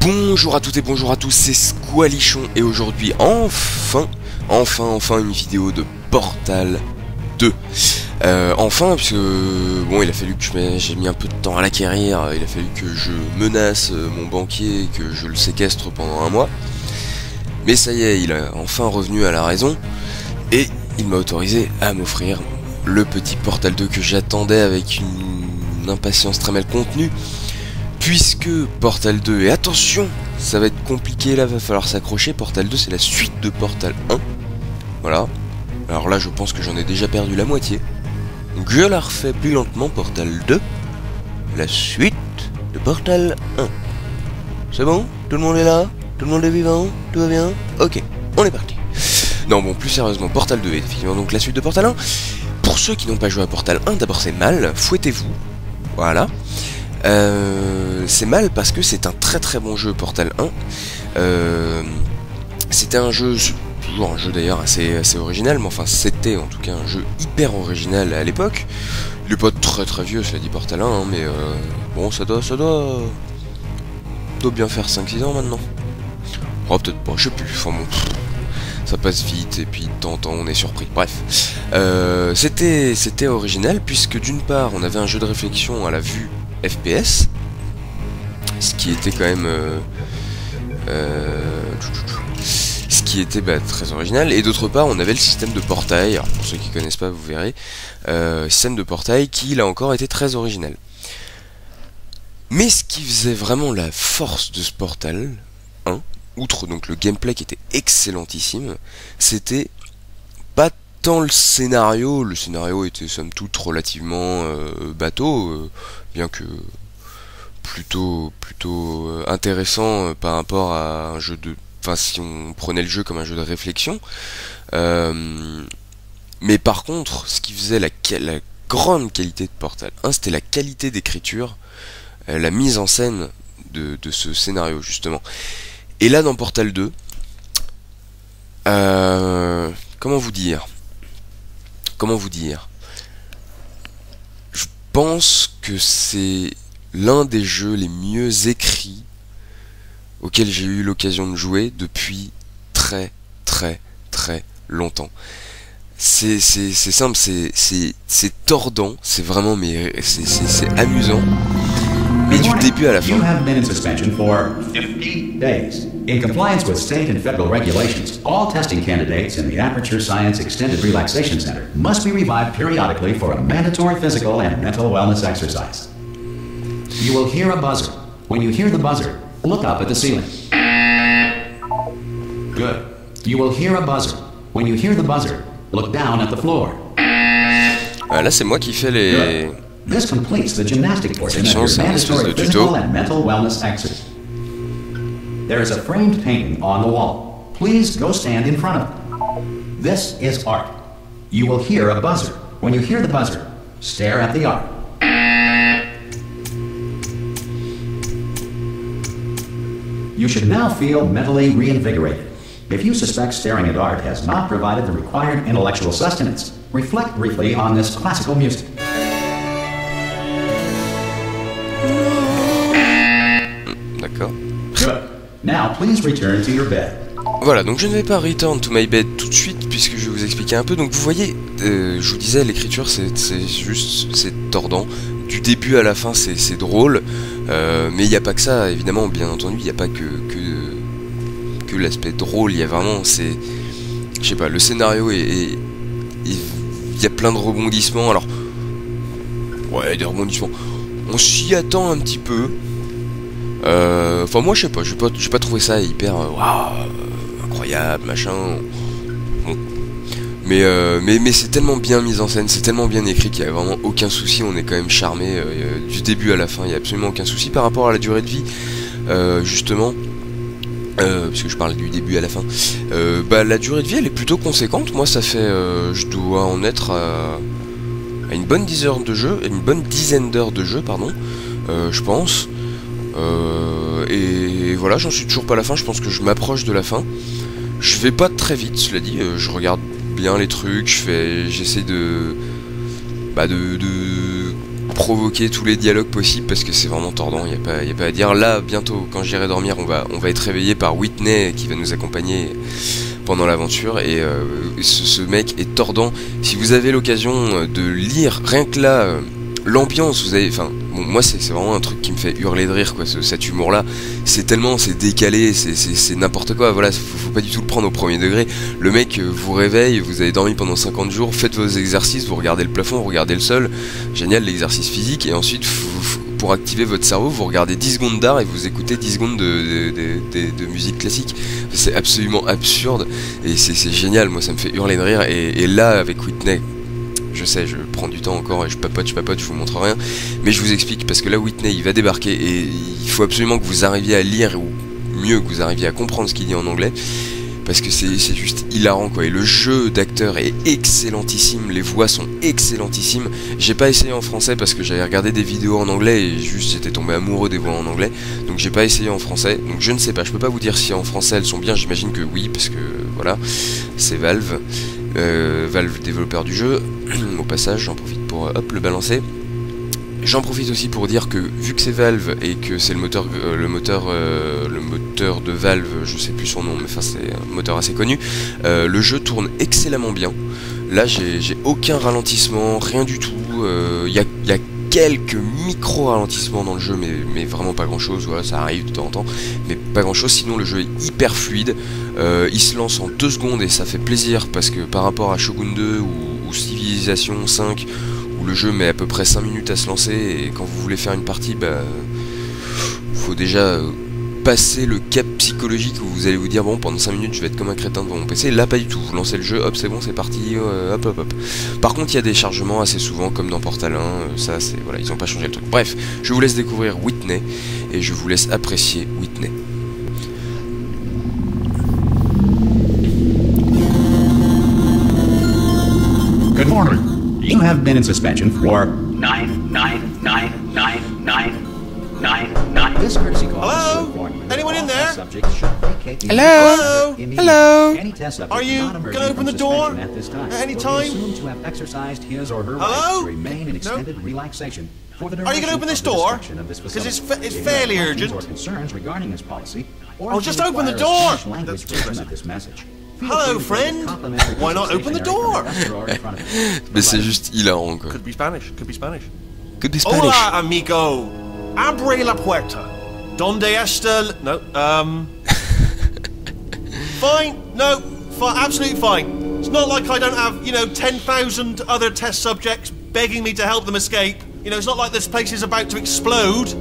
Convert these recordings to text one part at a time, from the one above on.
Bonjour à toutes et bonjour à tous, c'est Squalichon et aujourd'hui enfin une vidéo de Portal 2. Enfin, puisque bon, il a fallu que j'ai mis un peu de temps à l'acquérir, il a fallu que je menace mon banquier et que je le séquestre pendant un mois. Mais ça y est, il est enfin revenu à la raison et il m'a autorisé à m'offrir le petit Portal 2 que j'attendais avec une impatience très mal contenue. Puisque Portal 2, et attention, ça va être compliqué là, va falloir s'accrocher, Portal 2 c'est la suite de Portal 1. Voilà. Alors là je pense que j'en ai déjà perdu la moitié. Donc je la refais plus lentement, Portal 2. La suite de Portal 1. C'est bon? Tout le monde est là? Tout le monde est vivant? Tout va bien? Ok, on est parti. Non bon, plus sérieusement, Portal 2 est effectivement donc la suite de Portal 1. Pour ceux qui n'ont pas joué à Portal 1, d'abord c'est mal, fouettez-vous. Voilà. C'est mal parce que c'est un très bon jeu Portal 1. C'était un jeu, toujours un jeu d'ailleurs assez original, mais enfin c'était en tout cas un jeu hyper original à l'époque. Il est pas très vieux, cela dit Portal 1, hein, mais bon ça doit bien faire 5-6 ans maintenant. Oh peut-être pas, je sais plus, enfin bon, ça passe vite et puis de temps en temps on est surpris. Bref, c'était original puisque d'une part on avait un jeu de réflexion à la vue FPS, ce qui était quand même ce qui était très original, et d'autre part on avait le système de portail. Alors pour ceux qui connaissent pas vous verrez, système de portail qui là encore était très original. Mais ce qui faisait vraiment la force de ce Portal 1, outre donc le gameplay qui était excellentissime, c'était pas tant le scénario était somme toute relativement bateau, bien que plutôt intéressant par rapport à un jeu de... Enfin si on prenait le jeu comme un jeu de réflexion. Mais par contre, ce qui faisait la grande qualité de Portal 1, c'était la qualité d'écriture, la mise en scène de ce scénario justement. Et là dans Portal 2, comment vous dire, je pense que c'est l'un des jeux les mieux écrits auxquels j'ai eu l'occasion de jouer depuis très longtemps. C'est simple, c'est tordant, c'est vraiment, mais c'est amusant. Mais du début à la fin. You have been in suspension for 50 days. In compliance with state and federal regulations, all testing candidates in the Aperture Science Extended Relaxation Center must be revived periodically for a mandatory physical and mental wellness exercise. You will hear a buzzer. When you hear the buzzer, look up at the ceiling. Good. You will hear a buzzer. When you hear the buzzer, look down at the floor. Là, c'est moi qui fais les... This completes the gymnastic portion of your mandatory physical and mental wellness exercise. There is a framed painting on the wall. Please go stand in front of it. This is art. You will hear a buzzer. When you hear the buzzer, stare at the art. You should now feel mentally reinvigorated. If you suspect staring at art has not provided the required intellectual sustenance, reflect briefly on this classical music. D'accord. Good. Now, please return to your bed. Voilà, donc je ne vais pas return to my bed tout de suite puisque je vais vous expliquer un peu. Donc vous voyez, je vous disais, l'écriture c'est tordant. Du début à la fin c'est drôle, mais il n'y a pas que ça, évidemment, bien entendu, il n'y a pas que l'aspect drôle, il y a vraiment, je sais pas, le scénario il y a plein de rebondissements, alors, ouais, des rebondissements, on s'y attend un petit peu, enfin moi je sais pas, j'ai pas trouvé ça hyper, waouh, incroyable, machin, bon. Mais c'est tellement bien mis en scène, c'est tellement bien écrit qu'il n'y a vraiment aucun souci, on est quand même charmé du début à la fin, il n'y a absolument aucun souci par rapport à la durée de vie, justement, puisque je parle du début à la fin, la durée de vie elle est plutôt conséquente, moi ça fait, je dois en être à une bonne dizaine d'heures de jeu, pardon, je pense, et voilà, j'en suis toujours pas à la fin, je pense que je m'approche de la fin, je vais pas très vite, cela dit, je regarde bien les trucs, j'essaie de provoquer tous les dialogues possibles parce que c'est vraiment tordant, il y a pas à dire. Là, bientôt, quand j'irai dormir, on va être réveillé par Whitney qui va nous accompagner pendant l'aventure, et ce mec est tordant. Si vous avez l'occasion de lire, rien que là, l'ambiance, vous avez, enfin, bon, moi c'est vraiment un truc qui me fait hurler de rire, quoi, cet humour-là. C'est décalé, c'est n'importe quoi, voilà, faut pas du tout le prendre au premier degré. Le mec vous réveille, vous avez dormi pendant 50 jours, faites vos exercices, vous regardez le plafond, vous regardez le sol, génial l'exercice physique, et ensuite, pour activer votre cerveau, vous regardez 10 secondes d'art et vous écoutez 10 secondes de musique classique. C'est absolument absurde, et c'est génial, moi ça me fait hurler de rire, et là, avec Whitney, je sais, je prends du temps encore et je papote, je vous montre rien, mais je vous explique, parce que là Whitney il va débarquer et il faut absolument que vous arriviez à lire, ou mieux que vous arriviez à comprendre ce qu'il dit en anglais, parce que c'est juste hilarant, quoi. Et le jeu d'acteur est excellentissime, les voix sont excellentissimes. J'ai pas essayé en français parce que j'avais regardé des vidéos en anglais et juste j'étais tombé amoureux des voix en anglais, donc j'ai pas essayé en français, donc je ne sais pas, je peux pas vous dire si en français elles sont bien, j'imagine que oui, parce que voilà, c'est Valve. Valve, développeur du jeu. Au passage, j'en profite pour le balancer. J'en profite aussi pour dire que vu que c'est Valve et que c'est le moteur de Valve, je sais plus son nom, mais enfin c'est un moteur assez connu, le jeu tourne excellemment bien. Là j'ai aucun ralentissement, rien du tout. Il y a quelques micro-ralentissements dans le jeu, mais vraiment pas grand-chose, voilà, ça arrive de temps en temps, mais pas grand-chose, sinon le jeu est hyper fluide, il se lance en 2 secondes et ça fait plaisir, parce que par rapport à Shogun 2 ou Civilization 5, où le jeu met à peu près 5 minutes à se lancer, et quand vous voulez faire une partie, bah, faut déjà passer le cap psychologique où vous allez vous dire bon, pendant 5 minutes je vais être comme un crétin devant mon PC. Là pas du tout, vous lancez le jeu, hop c'est bon, c'est parti, hop. Par contre il y a des chargements assez souvent comme dans Portal 1, ça c'est, voilà, ils ont pas changé le truc. Bref, je vous laisse découvrir Whitney et je vous laisse apprécier Whitney. Good morning. You have been in suspension for 9. This courtesy call. Hello? Anyone in there? Hello? Hello? Are you going to open the door at any time? Hello? No? Are you going to open this door? Because it's fairly urgent. Oh, just open the door! Hello, friend. Why not open the door? Mais c'est juste hilarant, quoi. Could be Spanish. Could be Spanish. Could be Spanish. Hola, amigo. Abre la puerta. Donde está? No. Fine. No. Absolutely fine. It's not like I don't have, 10,000 other test subjects begging me to help them escape. It's not like this place is about to explode.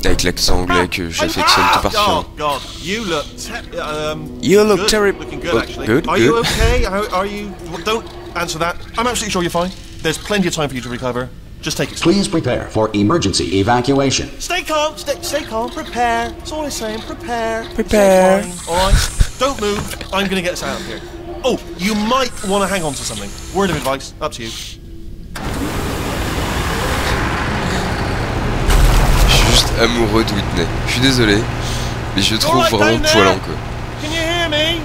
Avec l'accent anglais que j'affectionne tout particulièrement. Oh God, you look terrible. Looking good, actually. Good. Are you okay? Are you? Don't answer that. I'm absolutely sure you're fine. There's plenty of time for you to recover. Just take it slow. Please prepare for emergency evacuation. Stay calm. Stay calm. Prepare. That's all I'm saying. Prepare. Prepare. All right. Don't move. I'm gonna get us out of here. Oh, you might want to hang on to something. Word of advice. Up to you. Amoureux de Whitney. Je suis désolé, mais je trouve vraiment poilant, quoi. Can you hear me?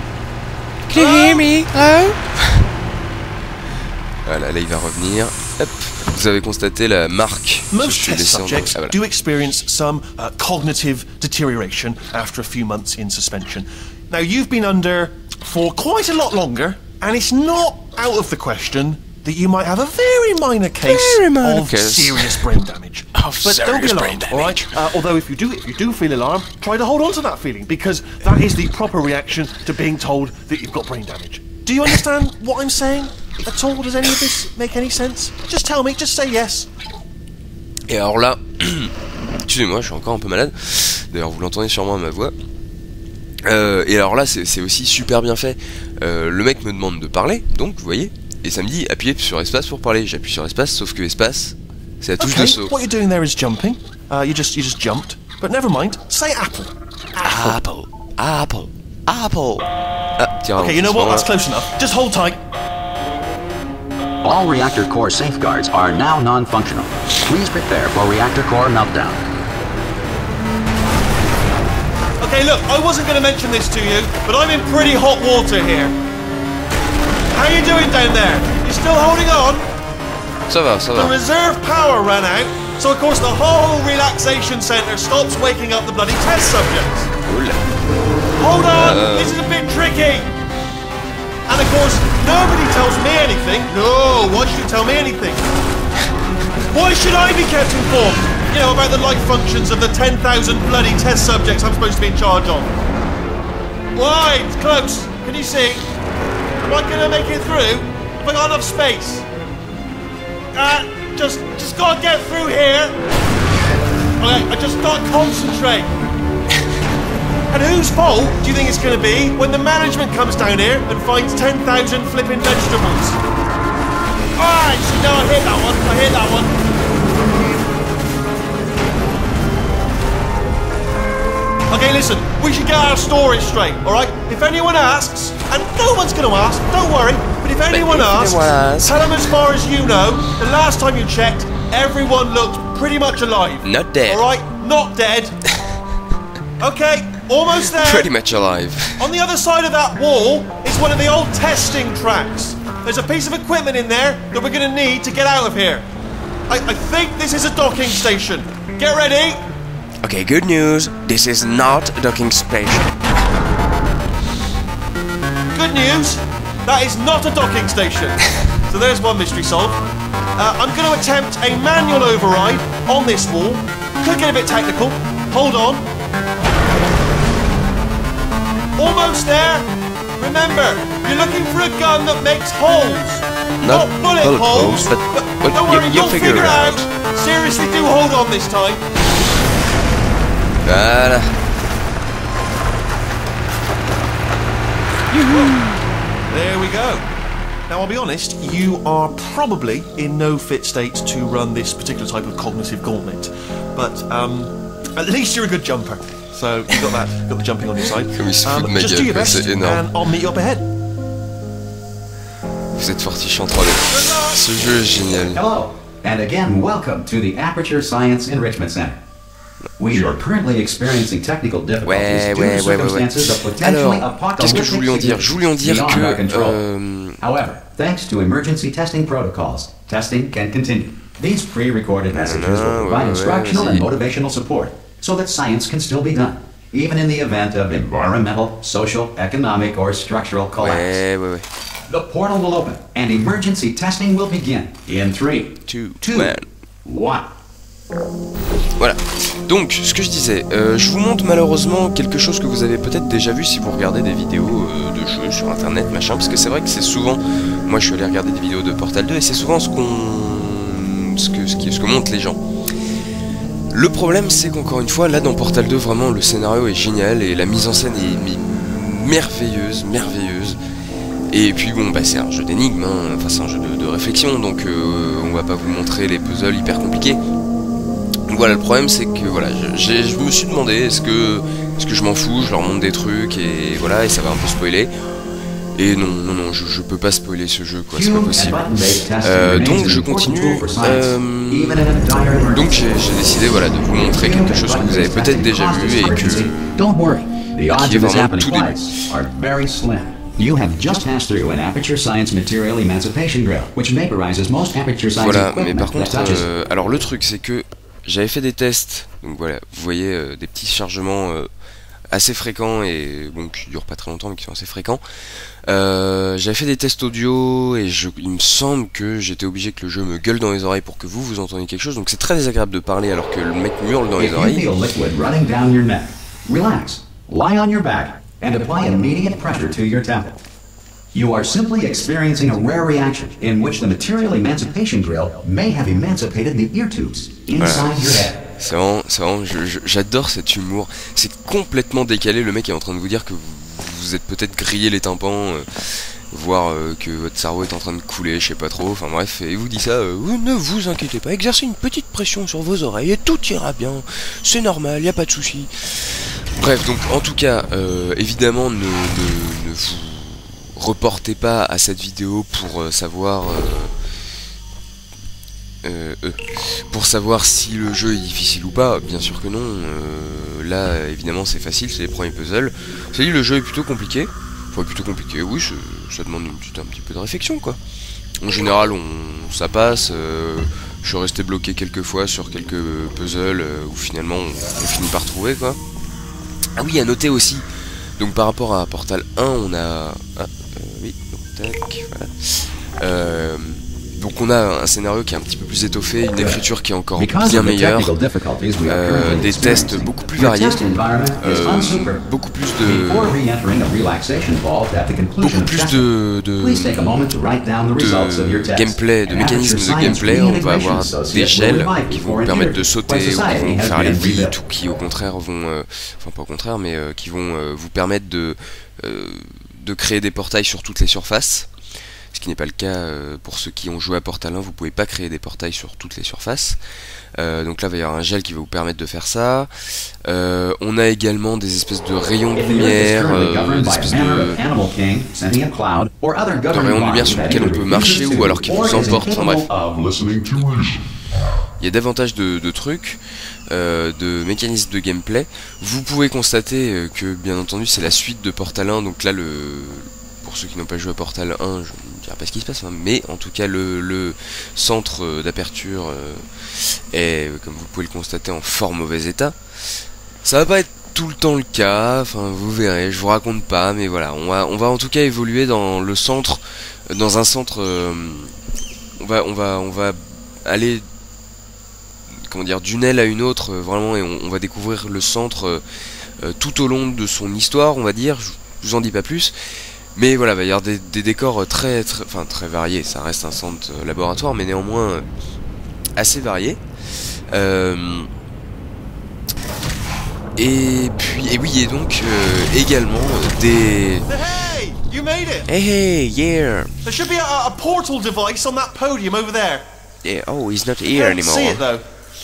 Can you hear me? Hello? Voilà, là il va revenir. Hop. Vous avez constaté la marque. Most test subjects do experience some cognitive deterioration after a few months in suspension. Now you've been under for quite a lot longer, and it's not out of the question that you might have a very minor case of serious brain damage. But don't be alarmed, alright? Although if you do feel alarmed, try to hold on to that feeling, because that is the proper reaction to being told that you've got brain damage. Do you understand what I'm saying at all? Does any of this make any sense? Just tell me, just say yes. Et alors là, excusez-moi, je suis encore un peu malade. D'ailleurs, vous l'entendez sûrement à ma voix. Et alors là, c'est aussi super bien fait. Le mec me demande de parler, donc vous voyez. Et ça me dit appuyez sur espace pour parler. J'appuie sur espace, sauf que espace, c'est la touche de saut. What you're doing there is jumping. You just jumped. But never mind. Say apple. Apple. Apple. Apple. Ah, tiens. Okay, you know what? That's close enough. Just hold tight. All reactor core safeguards are now non-functional. Please prepare for reactor core meltdown. Okay, look, I wasn't going to mention this to you, but I'm in pretty hot water here. How you doing down there? You still holding on? Ça va, ça The va. reserve power ran out, so of course the whole relaxation centre stops waking up the bloody test subjects. Cool. Hold on, this is a bit tricky. And of course, nobody tells me anything. No, why should you tell me anything? Why should I be kept informed? You know, about the life functions of the 10,000 bloody test subjects I'm supposed to be in charge of. Why? It's close. Can you see? Am I gonna make it through? Have I got enough space? Just gotta get through here. Okay, I just gotta concentrate. And whose fault do you think it's gonna be when the management comes down here and finds 10,000 flipping vegetables? Alright, so no, I hit that one. I hit that one. Okay, listen, we should get our story straight, alright? If anyone asks, and no one's gonna ask, don't worry, but if anyone asks, tell them as far as you know, the last time you checked, everyone looked pretty much alive. Not dead. Alright? Not dead. Okay, almost there. Pretty much alive. On the other side of that wall is one of the old testing tracks. There's a piece of equipment in there that we're gonna need to get out of here. I think this is a docking station. Get ready. Okay, good news. This is not a docking station. Good news, that is not a docking station. So there's one mystery solved. I'm going to attempt a manual override on this wall. Could get a bit technical. Hold on. Almost there. Remember, you're looking for a gun that makes holes. Not bullet holes. But don't worry, you'll figure it out. Seriously, do hold on this time. Voilà. There we go. Now, I'll be honest, you are probably in no fit state to run this particular type of cognitive gauntlet. But at least you're a good jumper. So you've got that, got the jumping on your side. Comme il se fout de ma Just do your gueule, best, c'est énorme. and I'll meet you up ahead. Vous êtes fortiche en 3D. Ce jeu est génial. Hello, and again, welcome to the Aperture Science Enrichment Center. We are currently experiencing technical difficulties due to circumstances of potentially Alors, qu'est-ce que je voulais en dire? Je voulais en dire beyond our que... control. However, thanks to emergency testing protocols, testing can continue. These pre-recorded messages will provide instructional and motivational support so that science can still be done, even in the event of environmental, social, economic, or structural collapse. The portal will open, and emergency testing will begin in 3, 2, 1. Voilà, donc ce que je disais, je vous montre malheureusement quelque chose que vous avez peut-être déjà vu si vous regardez des vidéos de jeux sur internet, machin, parce que c'est vrai que c'est souvent, moi je suis allé regarder des vidéos de Portal 2 et c'est souvent ce que montrent les gens. Le problème c'est qu'encore une fois, là dans Portal 2 vraiment le scénario est génial et la mise en scène est merveilleuse. Et puis bon bah c'est un jeu d'énigmes, hein. Enfin c'est un jeu de réflexion, donc on va pas vous montrer les puzzles hyper compliqués. Donc voilà, le problème c'est que voilà, je me suis demandé est-ce que je m'en fous, je leur montre des trucs et voilà, et ça va un peu spoiler. Et non, je peux pas spoiler ce jeu quoi, c'est pas possible. Donc je continue. Donc j'ai décidé voilà de vous montrer quelque chose que vous avez peut-être déjà vu et qui est vraiment tout début. You have just passed through an Aperture Science Material Emancipation Grill, which vaporizes most Aperture Science voilà, equipment mais par that contre, touches. alors le truc c'est que j'avais fait des tests, donc voilà, vous voyez des petits chargements assez fréquents et bon qui durent pas très longtemps mais qui sont assez fréquents. J'avais fait des tests audio et il me semble que j'étais obligé que le jeu me gueule dans les oreilles pour que vous entendiez quelque chose, donc c'est très désagréable de parler alors que le mec hurle dans les oreilles. If you feel liquid running down your neck, relax, lie on your back, and apply immediate pressure to your temple. You are simply experiencing a rare reaction in which the Material Emancipation Grill may have emancipated the ear tubes inside your head. C'est vraiment, j'adore cet humour. C'est complètement décalé. Le mec est en train de vous dire que vous êtes peut-être grillé les tympans, voire que votre cerveau est en train de couler, je sais pas trop. Enfin bref, et il vous dit ça. Ne vous inquiétez pas, exercez une petite pression sur vos oreilles et tout ira bien. C'est normal, y a pas de souci. Bref, donc en tout cas, évidemment, ne vous reportez pas à cette vidéo pour savoir si le jeu est difficile ou pas. Bien sûr que non. Là évidemment c'est facile, c'est les premiers puzzles. C'est dit, le jeu est plutôt compliqué. Enfin plutôt compliqué, oui, ça demande un petit peu de réflexion quoi. En général, ça passe. Je suis resté bloqué quelques fois sur quelques puzzles où finalement on finit par trouver quoi. Ah oui, à noter aussi. Donc par rapport à Portal 1, on a... oui, donc tac, voilà. Donc on a un scénario qui est un petit peu plus étoffé, une écriture qui est encore bien meilleure, des tests beaucoup plus variés, beaucoup plus de gameplay, de mécanismes de gameplay. On va avoir des gels qui vont vous permettre de sauter ou qui vont vous faire aller vite ou qui au contraire vont, enfin pas au contraire, mais qui vont vous permettre de créer des portails sur toutes les surfaces. Ce qui n'est pas le cas pour ceux qui ont joué à Portal 1, vous pouvez pas créer des portails sur toutes les surfaces. Donc là, il va y avoir un gel qui va vous permettre de faire ça. On a également des espèces de rayons de lumière, des espèces de rayons de lumière sur lesquels on peut marcher ou alors qui vous emportent. Enfin bref. Il y a davantage de trucs, de mécanismes de gameplay. Vous pouvez constater que, bien entendu, c'est la suite de Portal 1. Donc là, pour ceux qui n'ont pas joué à Portal 1, je ne dirai pas ce qui se passe, hein, mais en tout cas le centre d'aperture est, comme vous pouvez le constater, en fort mauvais état. Ça va pas être tout le temps le cas, enfin vous verrez, je vous raconte pas, mais voilà, on va en tout cas évoluer dans le centre, dans un centre, on va aller, comment dire, d'une aile à une autre, vraiment, et on va découvrir le centre tout au long de son histoire, on va dire. Je vous en dis pas plus. Mais voilà, il va y avoir des décors très variés. Ça reste un centre laboratoire, mais néanmoins assez varié. Et oui, et donc également des... Hey, you made it. Hey, yeah. There should be a portal device on that podium over there. Yeah. Oh, he's not here anymore. I can't see it though.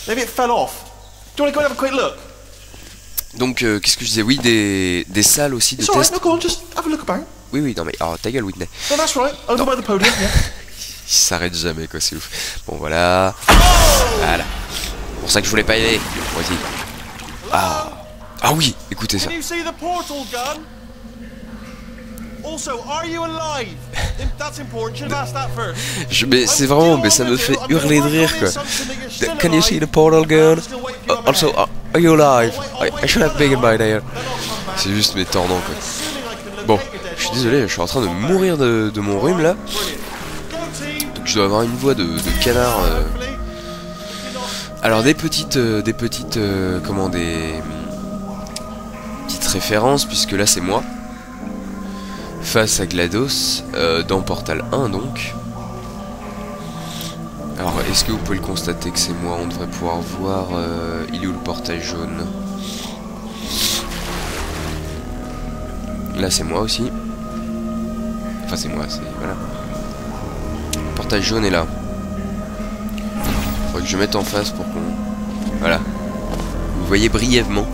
Maybe it fell off. Do you want to go and have a quick look? Donc, qu'est-ce que je disais? Oui, des salles aussi de It's alright, tests. no, go on, just have a look about. Oui, non mais, oh, ta gueule, Whitney. No, that's right. Over by the podium, yeah. Il s'arrête jamais, quoi, c'est ouf. Bon, voilà. Voilà. C'est pour ça que je voulais pas y aller. Vas-y. Ah oui, écoutez ça. Can you see the portal gun? Also, are you alive? That's important. Should have asked that first. Mais c'est vraiment, mais ça me fait hurler de rire, quoi. Can you see the portal gun? Also, are you alive? I should have been by there. C'est juste mes tordants, quoi. Bon, je suis désolé, je suis en train de mourir de mon rhume là. Donc je dois avoir une voix de canard. Alors des petites références, puisque là c'est moi face à GLaDOS dans Portal 1 donc. Alors est-ce que vous pouvez le constater que c'est moi? On devrait pouvoir voir il est où le portail jaune? Là c'est moi aussi. Enfin c'est moi, c'est... voilà. Le portail jaune est là. Faudrait que je mette en face pour qu'on... Voilà. Vous voyez brièvement.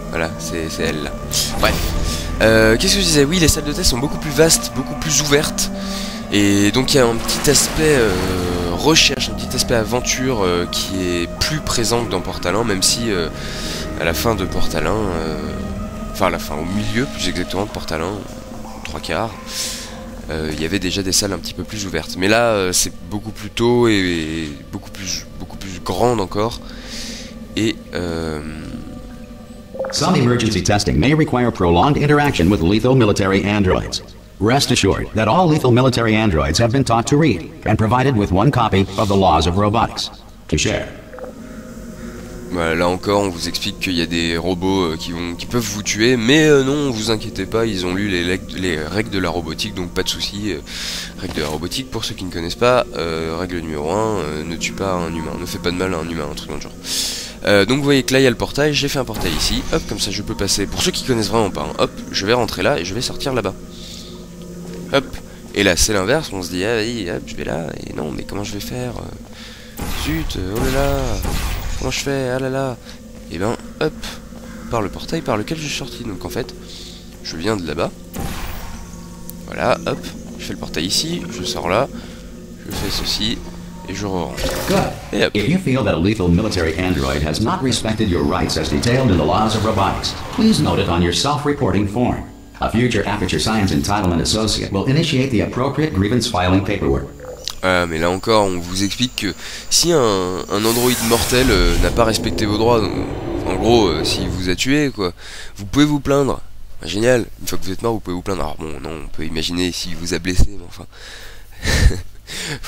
Voilà, c'est elle là. Bref. Qu'est-ce que je disais? Oui, les salles de test sont beaucoup plus vastes, beaucoup plus ouvertes. Et donc il y a un petit aspect recherche, un petit aspect aventure qui est plus présent que dans Portal 1, même si à la fin de Portal 1, enfin à la fin, au milieu plus exactement de Portal 1, 3/4, il y avait déjà des salles un petit peu plus ouvertes. Mais là c'est beaucoup plus tôt et beaucoup plus grande encore. Et Some emergency testing may require prolonged interaction with lethal military androids. Rest assured that all lethal military androids have been taught to read and provided with one copy of the Laws of Robotics to share. Voilà, là encore, on vous explique qu'il y a des robots qui peuvent vous tuer, mais non, vous inquiétez pas, ils ont lu les règles de la robotique, donc pas de soucis. Règles de la robotique, pour ceux qui ne connaissent pas, règle numéro 1, ne tue pas un humain, ne fais pas de mal à un humain, un truc dans le genre. Donc vous voyez que là il y a le portail, j'ai fait un portail ici, hop, comme ça je peux passer, pour ceux qui connaissent vraiment pas, hein, hop, je vais rentrer là et je vais sortir là-bas. Hop, et là c'est l'inverse, on se dit, ah vas-y, hop, je vais là, et non, mais comment je vais faire? Zut, oh là là, comment je fais? Ah là là. Et ben, hop, par le portail par lequel je suis sorti, donc en fait, je viens de là-bas. Voilà, hop, je fais le portail ici, je sors là, je fais ceci, et je rentre. Good. If you feel that a lethal military android has not respected your rights as detailed in the Laws of Robotics, please note it on your self-reporting form. A future Aperture Science Entitlement Associate will initiate the appropriate grievance filing paperwork. Ah, mais là encore, on vous explique que si un android mortel n'a pas respecté vos droits, donc, en gros, s'il vous a tué, quoi, vous pouvez vous plaindre. Ah, génial, une fois que vous êtes mort, vous pouvez vous plaindre. Alors bon, non, on peut imaginer s'il vous a blessé, mais enfin...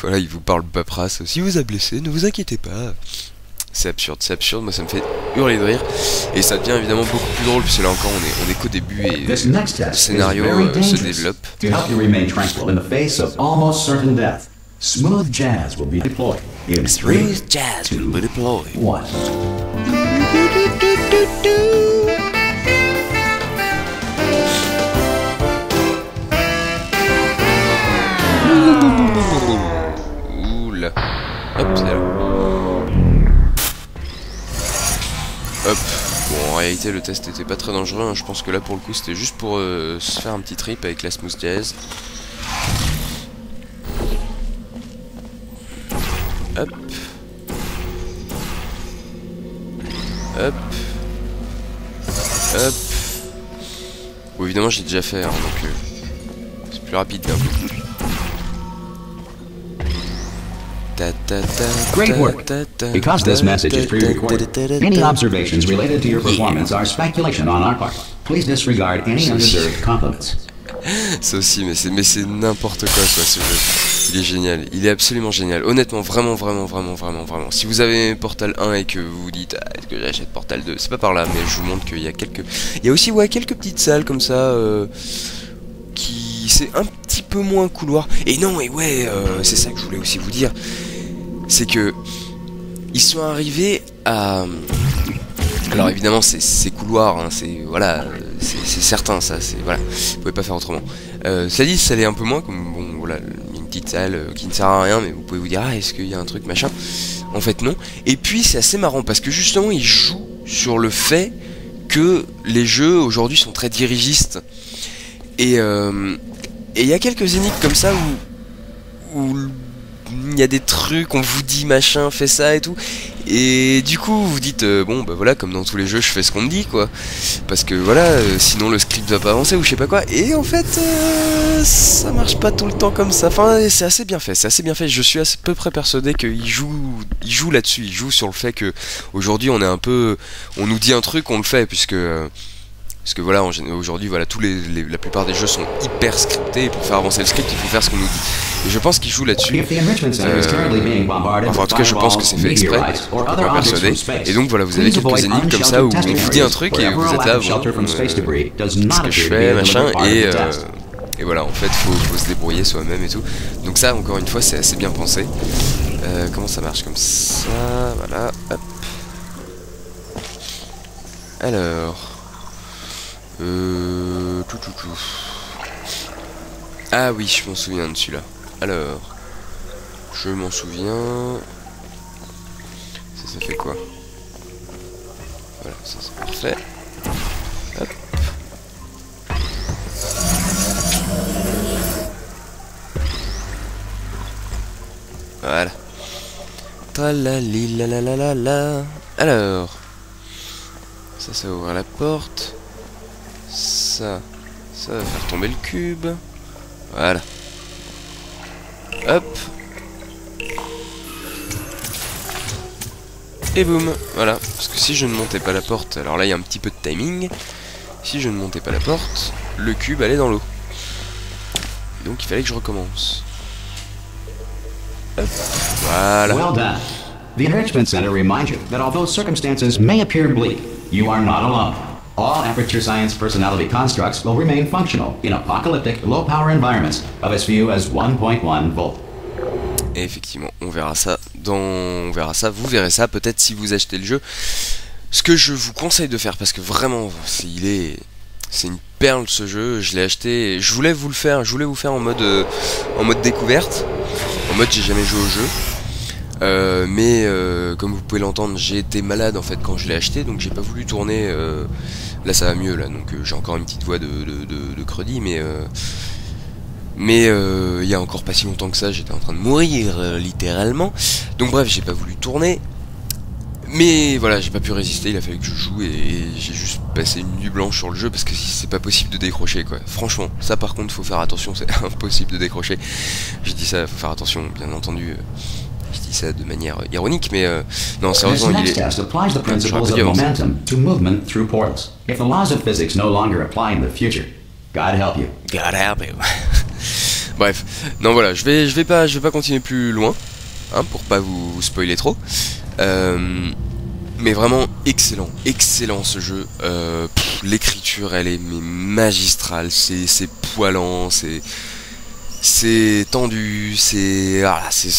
voilà, il vous parle paperasse. Si vous a blessé, ne vous inquiétez pas. C'est absurde, moi ça me fait hurler de rire. Et ça devient évidemment beaucoup plus drôle, puisque là encore on est qu'au début et le scénario se développe. To help you remain tranquil in the face of almost certain death, smooth jazz will be deployed. In 3, 2, 1. Oula. Hop, c'est là. Hop. Bon, en réalité, le test était pas très dangereux. Hein. Je pense que là, pour le coup, c'était juste pour se faire un petit trip avec la smooth jazz. Hop. Hop. Hop. Bon, évidemment, j'ai déjà fait, hein, donc c'est plus rapide d'un coup. Great work. Because this message is pre-recorded, any observations related to your performance are speculation on our part. Please disregard any undeserved compliments. Ça aussi, mais c'est n'importe quoi ce jeu. Il est génial, il est absolument génial. Honnêtement, vraiment. Si vous avez Portal 1 et que vous vous dites ah, est-ce que j'achète Portal 2, c'est pas par là, mais je vous montre qu'il y a il y a aussi quelques petites salles comme ça qui c'est un petit peu moins couloir. Et non, et ouais, c'est ça que je voulais aussi vous dire, c'est que ils sont arrivés à... Alors évidemment c'est couloir, hein, c'est voilà, c'est certain, ça, c'est voilà, vous pouvez pas faire autrement. Ça dit, ça l'est un peu moins, comme bon voilà, une petite salle qui ne sert à rien, mais vous pouvez vous dire ah est-ce qu'il y a un truc machin. En fait non. Et puis c'est assez marrant parce que justement ils jouent sur le fait que les jeux aujourd'hui sont très dirigistes. Et il y a quelques énigmes comme ça où il y a des trucs, on vous dit machin, fais ça et tout. Et du coup vous dites bon bah voilà, comme dans tous les jeux je fais ce qu'on me dit quoi, parce que voilà sinon le script va pas avancer ou je sais pas quoi. Et en fait ça marche pas tout le temps comme ça. Enfin c'est assez bien fait, je suis à peu près persuadé qu'il joue là-dessus, il joue sur le fait que aujourd'hui on est un peu, on nous dit un truc, on le fait, puisque parce que voilà, aujourd'hui, voilà, la plupart des jeux sont hyper scriptés, et pour faire avancer le script, il faut faire ce qu'on nous dit. Et je pense qu'il joue là-dessus. Enfin, en tout cas, je pense que c'est fait exprès, je suis pas persuadé. Et donc voilà, vous avez quelques énigmes comme ça où on vous dit un truc et vous êtes là, bon, ce que je fais, machin, et voilà, en fait, faut se débrouiller soi-même et tout. Donc ça, encore une fois, c'est assez bien pensé. Comment ça marche comme ça? Voilà, hop. Alors... Ah oui, je m'en souviens de celui-là. Alors, je m'en souviens. Ça fait quoi? Voilà, ça c'est parfait. Hop. Voilà. Tralali la la la la la. Alors, ça ouvre la porte. Ça va faire tomber le cube. Voilà. Hop. Et boum. Voilà. Parce que si je ne montais pas la porte, alors là il y a un petit peu de timing. Si je ne montais pas la porte, le cube allait dans l'eau. Donc il fallait que je recommence. Hop. Voilà. Well done. The Enrichment Center reminds you that although circumstances may appear bleak, you are not alone. All Aperture Science personality constructs will remain functional in apocalyptic, low-power environments of as few as 1.1 volts. Et effectivement, on verra ça, vous verrez ça peut-être si vous achetez le jeu. Ce que je vous conseille de faire, parce que vraiment, c'est une perle ce jeu. Je l'ai acheté, je voulais vous faire en mode découverte, en mode j'ai jamais joué au jeu. Mais comme vous pouvez l'entendre, j'ai été malade en fait quand je l'ai acheté, donc j'ai pas voulu tourner. Là ça va mieux là, donc j'ai encore une petite voix de credi, mais il y a encore pas si longtemps que ça, j'étais en train de mourir littéralement. Donc bref, j'ai pas voulu tourner. Mais voilà, j'ai pas pu résister, il a fallu que je joue et j'ai juste passé une nuit blanche sur le jeu parce que c'est pas possible de décrocher quoi. Franchement, ça par contre faut faire attention, c'est impossible de décrocher. Je dis ça, faut faire attention, bien entendu. Je dis ça de manière ironique, mais non, sérieusement, il est... test applies the principles of momentum to movement through portals. If the laws of physics no longer apply in the future, God help you. God help you. Bref, non voilà, je vais pas continuer plus loin, hein, pour pas vous spoiler trop. Mais vraiment excellent ce jeu. L'écriture elle est magistrale, c'est poilant, c'est tendu, c'est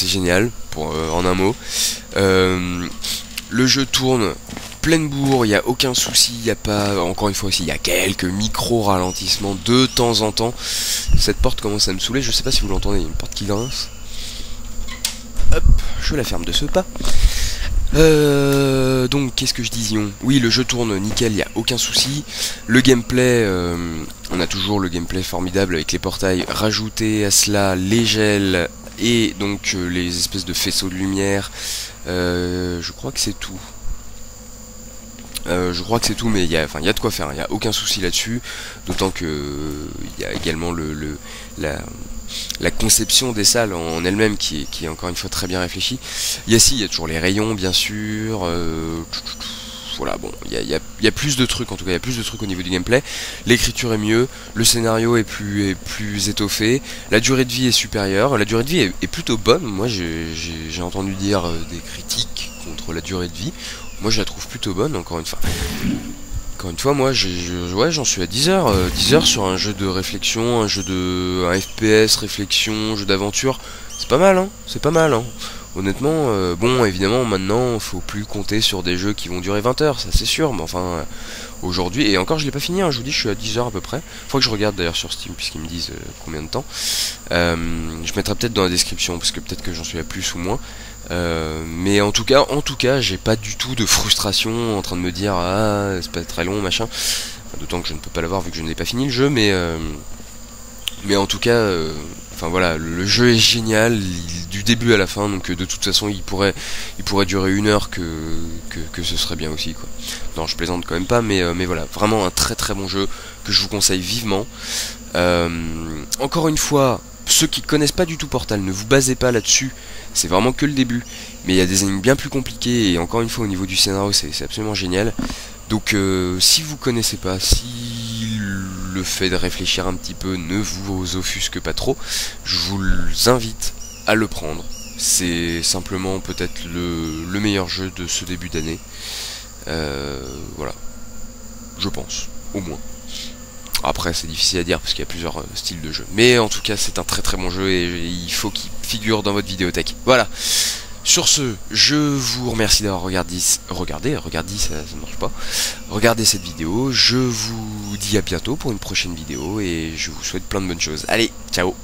génial en un mot. Le jeu tourne pleine bourre, il n'y a aucun souci, il n'y a pas, encore une fois aussi, il y a quelques micro-ralentissements de temps en temps. Cette porte commence à me saouler, je sais pas si vous l'entendez, il y a une porte qui grince. Hop, je la ferme de ce pas. Donc qu'est-ce que je disais? Oui, le jeu tourne nickel, il n'y a aucun souci. Le gameplay, on a toujours le gameplay formidable avec les portails. Rajouter à cela les gels et donc les espèces de faisceaux de lumière. Je crois que c'est tout. Mais il y a de quoi faire, il n'y a aucun souci là-dessus, d'autant que il y a également la conception des salles en elle-même qui est encore une fois très bien réfléchie. Il y a toujours les rayons bien sûr, voilà, bon, il y a plus de trucs, en tout cas il y a plus de trucs au niveau du gameplay. L'écriture est mieux, le scénario est plus étoffé, la durée de vie est supérieure, la durée de vie est plutôt bonne. Moi j'ai entendu dire des critiques contre la durée de vie. Moi je la trouve plutôt bonne, encore une fois. Moi j'en suis à 10 heures. 10 heures sur un jeu de réflexion, un FPS, réflexion, jeu d'aventure. C'est pas mal, hein. Honnêtement, bon, évidemment, maintenant, faut plus compter sur des jeux qui vont durer 20 heures, ça c'est sûr. Mais enfin, aujourd'hui, et encore je l'ai pas fini, hein, je vous dis, je suis à 10 heures à peu près. Faut que je regarde d'ailleurs sur Steam, puisqu'ils me disent combien de temps. Je mettrai peut-être dans la description, parce que peut-être que j'en suis à plus ou moins. Mais en tout cas, j'ai pas du tout de frustration en train de me dire ah c'est pas très long machin. D'autant que je ne peux pas l'avoir vu que je n'ai pas fini le jeu, mais en tout cas, enfin voilà, le jeu est génial du début à la fin, donc de toute façon il pourrait durer 1 heure que ce serait bien aussi quoi. Non, je plaisante quand même pas, mais voilà, vraiment un très très bon jeu que je vous conseille vivement. Encore une fois, ceux qui connaissent pas du tout Portal, ne vous basez pas là-dessus, c'est vraiment que le début, mais il y a des énigmes bien plus compliquées, et encore une fois au niveau du scénario c'est absolument génial. Donc si vous connaissez pas, si le fait de réfléchir un petit peu ne vous offusque pas trop, je vous invite à le prendre. C'est simplement peut-être le meilleur jeu de ce début d'année. Voilà, je pense, au moins. Après c'est difficile à dire parce qu'il y a plusieurs styles de jeu, mais en tout cas c'est un très très bon jeu et il faut qu'il figure dans votre vidéothèque. Voilà. Sur ce, je vous remercie d'avoir regardé ça marche pas. Regardez cette vidéo, je vous dis à bientôt pour une prochaine vidéo et je vous souhaite plein de bonnes choses. Allez, ciao.